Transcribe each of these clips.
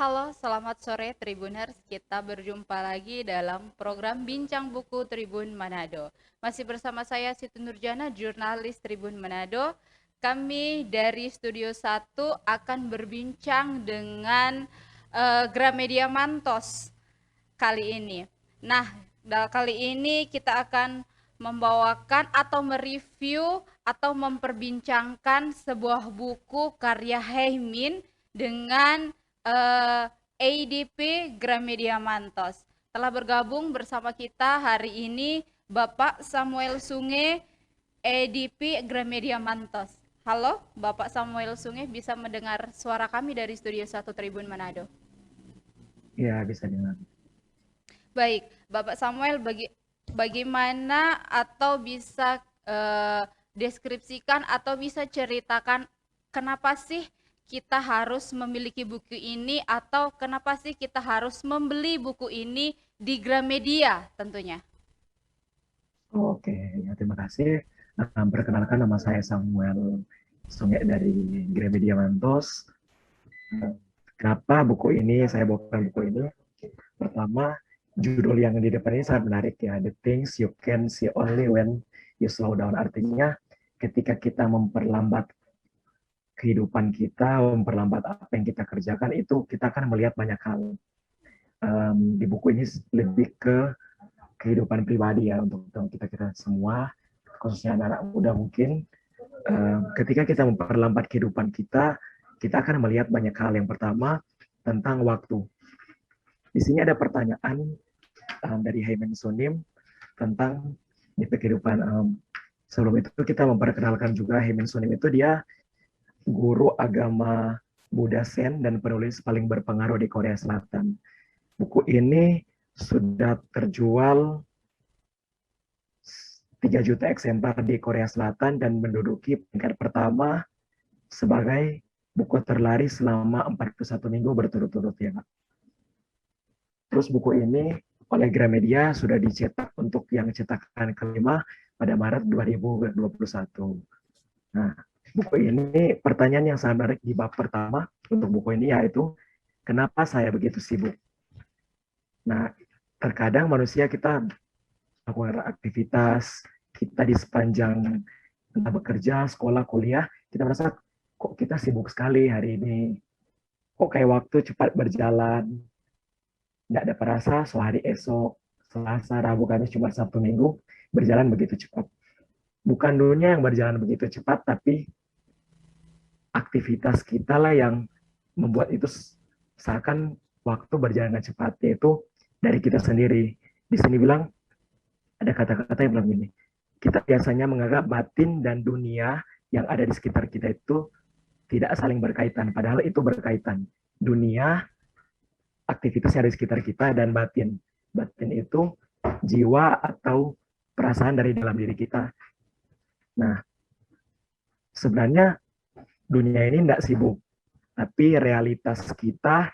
Halo, selamat sore Tribuners. Kita berjumpa lagi dalam program Bincang Buku Tribun Manado. Masih bersama saya Siti Nurjana, jurnalis Tribun Manado. Kami dari Studio 1 akan berbincang dengan Gramedia Mantos kali ini. Nah, kali ini kita akan membawakan atau mereview atau memperbincangkan sebuah buku karya Heimin dengan ADP Gramedia Mantos. Telah bergabung bersama kita hari ini Bapak Samuel Sunge, ADP Gramedia Mantos. Halo, Bapak Samuel Sunge, bisa mendengar suara kami dari Studio 1 Tribun Manado? Ya, bisa dengar. Baik, Bapak Samuel, bagaimana atau bisa deskripsikan atau bisa ceritakan kenapa sih kita harus memiliki buku ini atau kenapa sih kita harus membeli buku ini di Gramedia tentunya? Oke, ya terima kasih. Perkenalkan nama saya Samuel Sunge dari Gramedia Mantos. Kenapa buku ini, saya bawakan buku ini? Pertama, judul yang di depan ini sangat menarik ya. The things you can see only when you slow down. Artinya, ketika kita memperlambat kehidupan kita, memperlambat apa yang kita kerjakan, itu kita akan melihat banyak hal. Di buku ini lebih ke kehidupan pribadi ya untuk kita kita semua, khususnya anak-anak muda mungkin. Ketika kita memperlambat kehidupan kita, kita akan melihat banyak hal. Yang pertama tentang waktu. Di sini ada pertanyaan dari Haimen Sunim tentang di kehidupan. Sebelum itu kita memperkenalkan juga Haimen Sunim itu dia guru agama Buddha Zen dan penulis paling berpengaruh di Korea Selatan. Buku ini sudah terjual 3 juta eksemplar di Korea Selatan dan menduduki peringkat pertama sebagai buku terlaris selama 41 minggu berturut-turut ya Pak. Terus buku ini oleh Gramedia sudah dicetak untuk yang cetakan kelima pada Maret 2021. Nah, buku ini pertanyaan yang sangat menarik di bab pertama untuk buku ini yaitu kenapa saya begitu sibuk. Nah, terkadang manusia kita melakukan aktivitas, kita di sepanjang entah bekerja, sekolah, kuliah, kita merasa kok kita sibuk sekali hari ini, kok kayak waktu cepat berjalan, nggak ada perasa sehari esok, Selasa, Rabu, Kamis, cuma Sabtu, Minggu, berjalan begitu cepat. Bukan dunia yang berjalan begitu cepat, tapi aktivitas kita lah yang membuat itu seakan waktu berjalan dengan cepat, yaitu dari kita sendiri. Di sini bilang, ada kata-kata yang bilang gini, kita biasanya menganggap batin dan dunia yang ada di sekitar kita itu tidak saling berkaitan, padahal itu berkaitan. Dunia, aktivitas yang ada di sekitar kita, dan batin. Batin itu jiwa atau perasaan dari dalam diri kita. Nah, sebenarnya dunia ini tidak sibuk, tapi realitas kita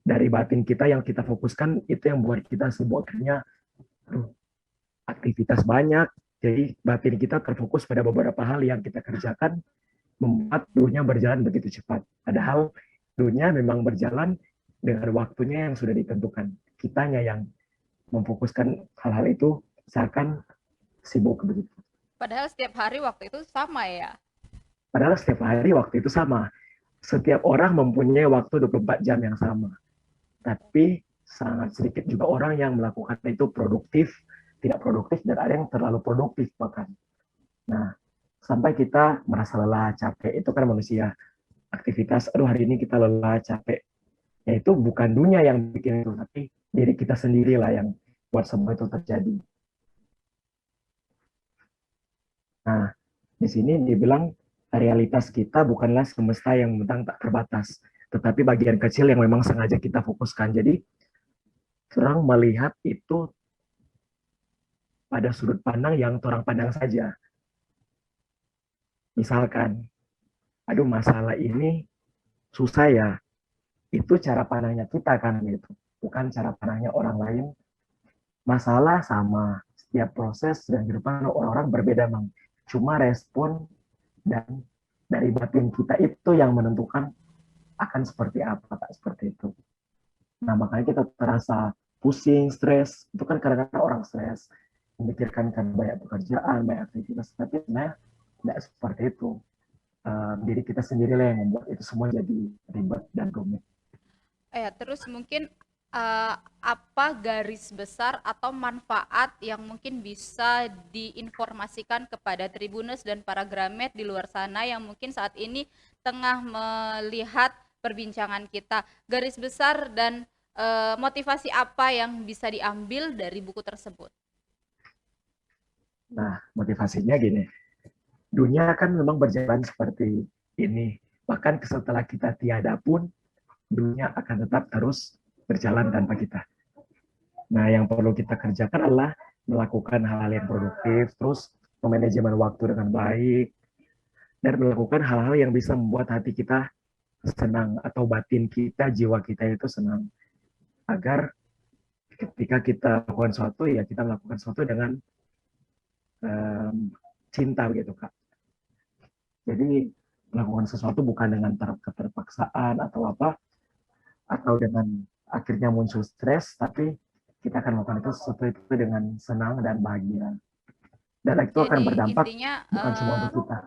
dari batin kita yang kita fokuskan itu yang buat kita sibuk. Akhirnya aktivitas banyak, jadi batin kita terfokus pada beberapa hal yang kita kerjakan, membuat dunia berjalan begitu cepat. Padahal dunia memang berjalan dengan waktunya yang sudah ditentukan. Kitanya yang memfokuskan hal-hal itu seakan sibuk begitu. Padahal setiap hari waktu itu sama ya. Padahal setiap hari waktu itu sama. Setiap orang mempunyai waktu 24 jam yang sama. Tapi sangat sedikit juga orang yang melakukan itu produktif, tidak produktif, dan ada yang terlalu produktif bahkan. Nah, sampai kita merasa lelah, capek, itu kan manusia. Aktivitas, aduh hari ini kita lelah, capek. Ya itu bukan dunia yang bikin itu, tapi diri kita sendirilah yang buat semua itu terjadi. Nah, di sini dibilang realitas kita bukanlah semesta yang mentang tak terbatas, tetapi bagian kecil yang memang sengaja kita fokuskan. Jadi, orang melihat itu pada sudut pandang yang orang pandang saja. Misalkan, aduh masalah ini susah ya, itu cara pandangnya kita kan gitu, bukan cara pandangnya orang lain. Masalah sama, setiap proses dan kehidupan orang-orang berbeda, Mang. Cuma respon dan dari batin kita itu yang menentukan akan seperti apa, Pak, seperti itu. Nah, makanya kita terasa pusing, stres. Itu kan kadang-kadang orang stres, memikirkan kan banyak pekerjaan, banyak aktivitas. Tapi sebenarnya tidak seperti itu. Diri kita sendiri lah yang membuat itu semua jadi ribet dan rumit. Terus mungkin apa garis besar atau manfaat yang mungkin bisa diinformasikan kepada Tribuners dan para Gramet di luar sana yang mungkin saat ini tengah melihat perbincangan kita. Garis besar dan motivasi apa yang bisa diambil dari buku tersebut? Nah, motivasinya gini, dunia kan memang berjalan seperti ini. Bahkan setelah kita tiada pun, dunia akan tetap terus berjalan tanpa kita. Nah, yang perlu kita kerjakan adalah melakukan hal-hal yang produktif, terus memanajemen waktu dengan baik, dan melakukan hal-hal yang bisa membuat hati kita senang atau batin kita, jiwa kita itu senang. Agar ketika kita melakukan sesuatu, ya kita melakukan sesuatu dengan um, cinta gitu, Kak. Jadi melakukan sesuatu bukan dengan keterpaksaan atau apa, atau dengan akhirnya muncul stres, tapi kita akan melakukan itu sesuatu itu dengan senang dan bahagia. Dan itu akan Jadi berdampak intinya bukan cuma untuk kita.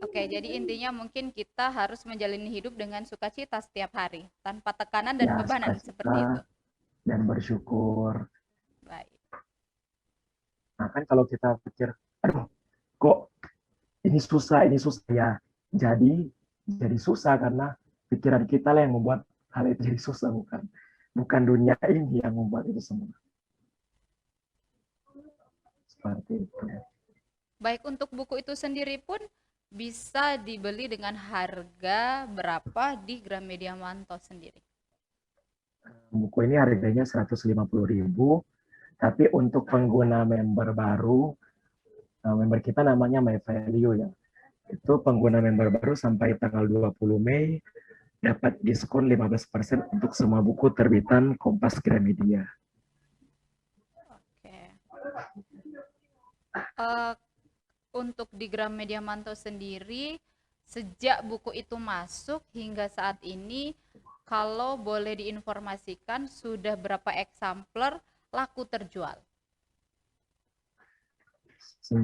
Oke, jadi intinya mungkin kita harus menjalani hidup dengan sukacita setiap hari, tanpa tekanan dan Ya, bebanan, seperti itu. sukacita dan bersyukur. Baik. Nah, kan kalau kita pikir, aduh, kok ini susah ya. Jadi susah karena pikiran kita lah yang membuat hal itu jadi susah, bukan dunia ini yang membuat itu semua. Seperti itu. Baik, untuk buku itu sendiri pun bisa dibeli dengan harga berapa di Gramedia Manto sendiri? Buku ini harganya 150.000, tapi untuk pengguna member baru, member kita namanya My Value ya. Itu pengguna member baru sampai tanggal 20 Mei dapat diskon 15% untuk semua buku terbitan Kompas Gramedia. Oke. Uh, untuk di Gramedia Manto sendiri, sejak buku itu masuk hingga saat ini, kalau boleh diinformasikan sudah berapa eksemplar laku terjual?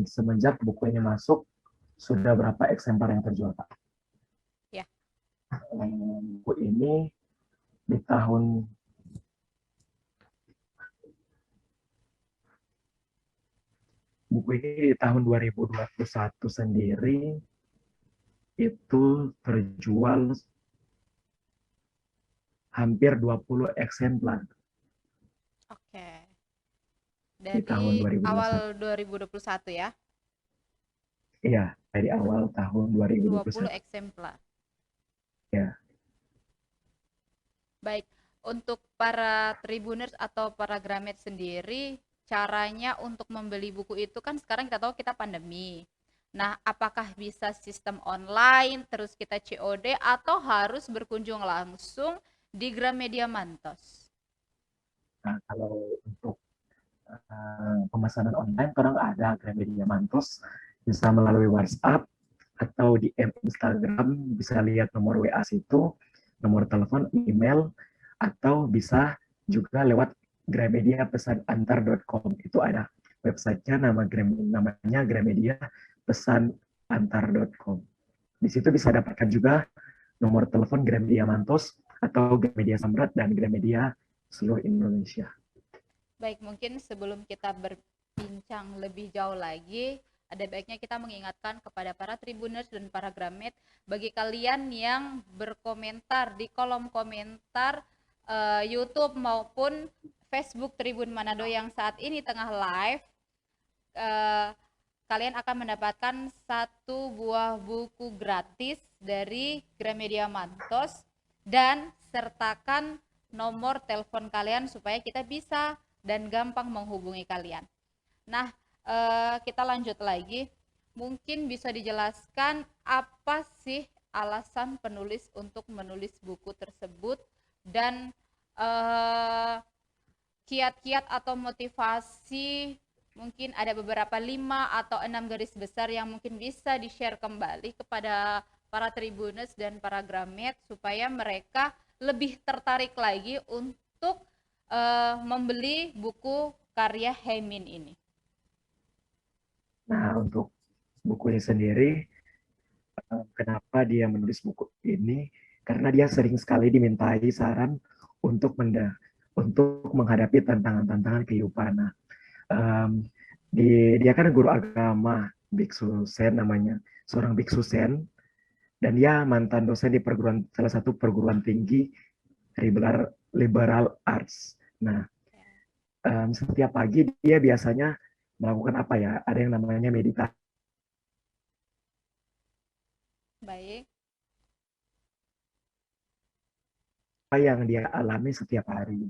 Semenjak buku ini masuk, sudah berapa eksemplar yang terjual, Pak? Ya. Buku ini di tahun buku ini di tahun 2021 sendiri itu terjual hampir 20 eksemplar Oke. di tahun Dari 2021. awal 2021 ya, Iya, dari awal tahun 20 2021. eksemplar. Ya, Baik, untuk para Tribuners atau para Gramet sendiri, caranya untuk membeli buku itu kan sekarang kita tahu kita pandemi. Nah, apakah bisa sistem online, terus kita COD, atau harus berkunjung langsung di Gramedia Mantos? nah kalau untuk pemesanan online, orang ada Gramedia Mantos, bisa melalui WhatsApp atau di Instagram, bisa lihat nomor WA situ, nomor telepon, email, atau bisa juga lewat gramediapesanantar.com. Itu ada websitenya, namanya Gramedia Pesan Antar.com. Di situ bisa dapatkan juga nomor telepon Gramedia Mantos atau Gramedia Samrat dan Gramedia seluruh Indonesia. Baik, mungkin sebelum kita berbincang lebih jauh lagi, ada baiknya kita mengingatkan kepada para Tribuners dan para Gramet, bagi kalian yang berkomentar di kolom komentar YouTube maupun Facebook Tribun Manado yang saat ini tengah live, kalian akan mendapatkan satu buah buku gratis dari Gramedia Mantos dan sertakan nomor telepon kalian supaya kita bisa dan gampang menghubungi kalian. Nah, kita lanjut lagi. Mungkin bisa dijelaskan apa sih alasan penulis untuk menulis buku tersebut dan kiat-kiat atau motivasi, mungkin ada beberapa 5 atau 6 garis besar yang mungkin bisa di-share kembali kepada para Tribuners dan para Gramet supaya mereka lebih tertarik lagi untuk untuk membeli buku karya Hemin ini? Nah, untuk buku ini sendiri, kenapa dia menulis buku ini? Karena dia sering sekali dimintai saran untuk untuk menghadapi tantangan-tantangan kehidupan. Nah, um, dia kan guru agama, Biksu Sen namanya, seorang Biksu Sen, dan dia mantan dosen di salah satu perguruan tinggi liberal arts. Nah, setiap pagi dia biasanya melakukan apa ya? Ada yang namanya meditasi Baik. yang dia alami setiap hari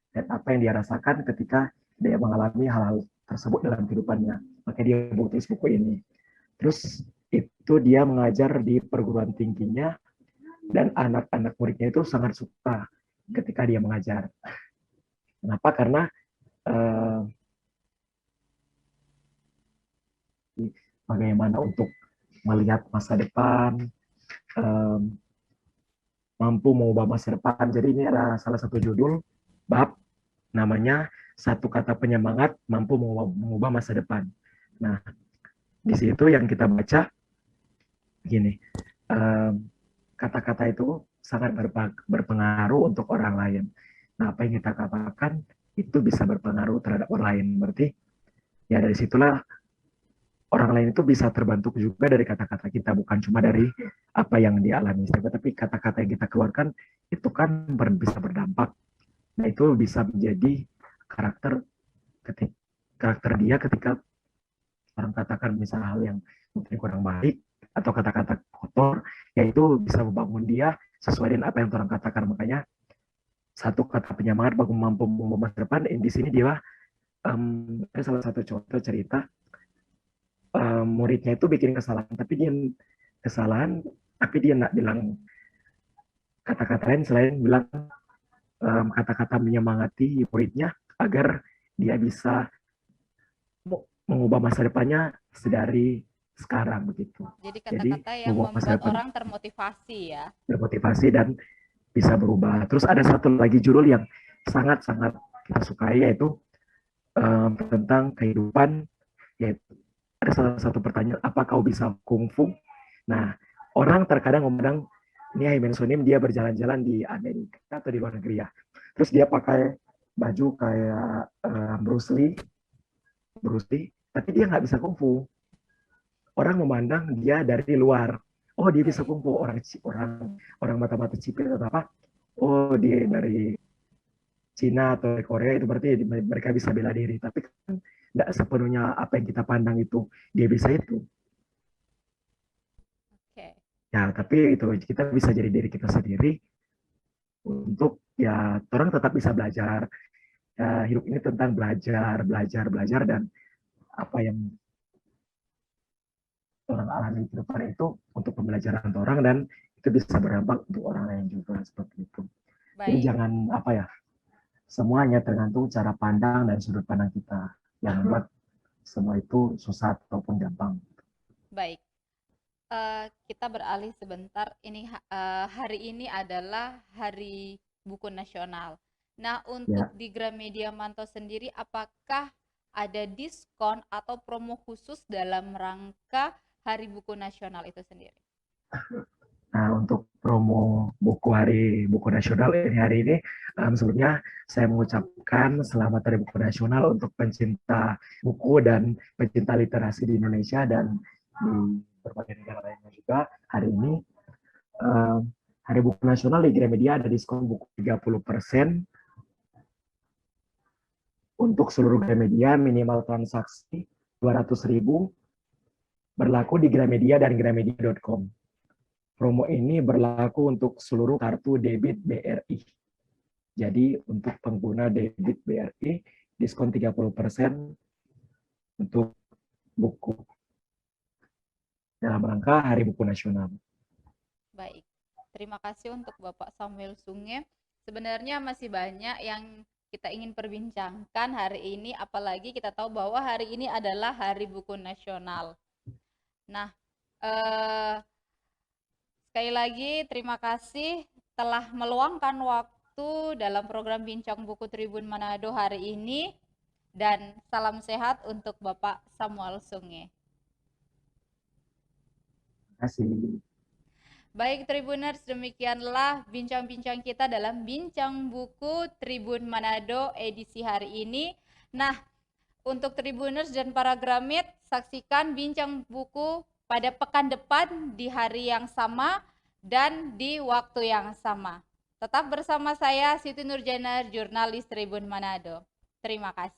dan apa yang dia rasakan ketika dia mengalami hal-hal tersebut dalam kehidupannya. Maka dia menulis buku ini. Terus itu dia mengajar di perguruan tingginya dan anak-anak muridnya itu sangat suka ketika dia mengajar. Kenapa? Karena eh, bagaimana untuk melihat masa depan, eh, mampu mengubah masa depan. Jadi ini adalah salah satu judul bab namanya satu kata penyemangat mampu mengubah masa depan. Nah, di situ yang kita baca gini, kata-kata itu sangat berpengaruh untuk orang lain. Nah, apa yang kita katakan itu bisa berpengaruh terhadap orang lain. Berarti ya dari situlah orang lain itu bisa terbantu juga dari kata-kata kita, bukan cuma dari apa yang dialami, tapi kata-kata yang kita keluarkan itu kan bisa berdampak. Nah, itu bisa menjadi karakter karakter dia ketika orang katakan misalnya hal yang mungkin kurang baik atau kata-kata kotor, yaitu bisa membangun dia sesuai dengan apa yang orang katakan. Makanya satu kata penyemangat bagus mampu mengubah masa depan. Di sini dia ada salah satu contoh cerita, muridnya itu bikin kesalahan, kesalahan, tapi dia nggak bilang kata-kata lain selain bilang kata-kata menyemangati muridnya agar dia bisa mengubah masa depannya sedari sekarang begitu. Jadi Jadi kata-kata yang mengubah masa membuat depan, orang termotivasi ya. bermotivasi dan bisa berubah. Terus ada satu lagi judul yang sangat-sangat kita sukai, yaitu tentang kehidupan, yaitu ada salah satu pertanyaan, apa kau bisa kungfu? Nah, orang terkadang memandang ini Aimen Sunim dia berjalan-jalan di Amerika atau di luar negeri ya. Terus dia pakai baju kayak Bruce Lee, tapi dia nggak bisa kungfu. Orang memandang dia dari luar. Oh, dia bisa Baik. kungfu. Orang orang mata-mata sipil atau apa? Oh, dia dari Cina atau dari Korea, itu berarti mereka bisa bela diri. Tapi kan nggak sepenuhnya apa yang kita pandang itu dia bisa itu. Oke. Ya, tapi itu kita bisa jadi diri kita sendiri untuk ya orang tetap bisa belajar. Ya, hidup ini tentang belajar, belajar, belajar dan apa yang orang alami di depan itu untuk pembelajaran orang dan itu bisa berdampak untuk orang lain juga seperti itu. Jadi Baik. jangan apa ya, semuanya tergantung cara pandang dan sudut pandang kita yang membuat semua itu susah ataupun gampang. Baik. Kita beralih sebentar. Hari ini adalah Hari Buku Nasional. Nah, untuk Ya, di Gramedia Manto sendiri, apakah ada diskon atau promo khusus dalam rangka Hari Buku Nasional itu sendiri? nah untuk promo buku nasional ini hari ini, sebelumnya saya mengucapkan selamat Hari Buku Nasional untuk pencinta buku dan pencinta literasi di Indonesia dan di berbagai negara lainnya juga. Hari ini Hari Buku Nasional di Gramedia ada diskon buku 30% untuk seluruh Gramedia, minimal transaksi 200.000, berlaku di Gramedia dan gramedia.com. Promo ini berlaku untuk seluruh kartu debit BRI. Jadi untuk pengguna debit BRI, diskon 30% untuk buku dalam rangka Hari Buku Nasional. Baik. Terima kasih untuk Bapak Samuel Sunge. Sebenarnya masih banyak yang kita ingin perbincangkan hari ini, apalagi kita tahu bahwa hari ini adalah Hari Buku Nasional. Nah, sekali lagi terima kasih telah meluangkan waktu waktu dalam program Bincang Buku Tribun Manado hari ini. Dan salam sehat untuk Bapak Samuel Sunge. Terima kasih. Baik Tribuners, demikianlah bincang-bincang kita dalam Bincang Buku Tribun Manado edisi hari ini. Nah, untuk Tribuners dan para Gramit, saksikan Bincang Buku pada pekan depan di hari yang sama dan di waktu yang sama. Tetap bersama saya Siti Nurjana, jurnalis Tribun Manado. Terima kasih.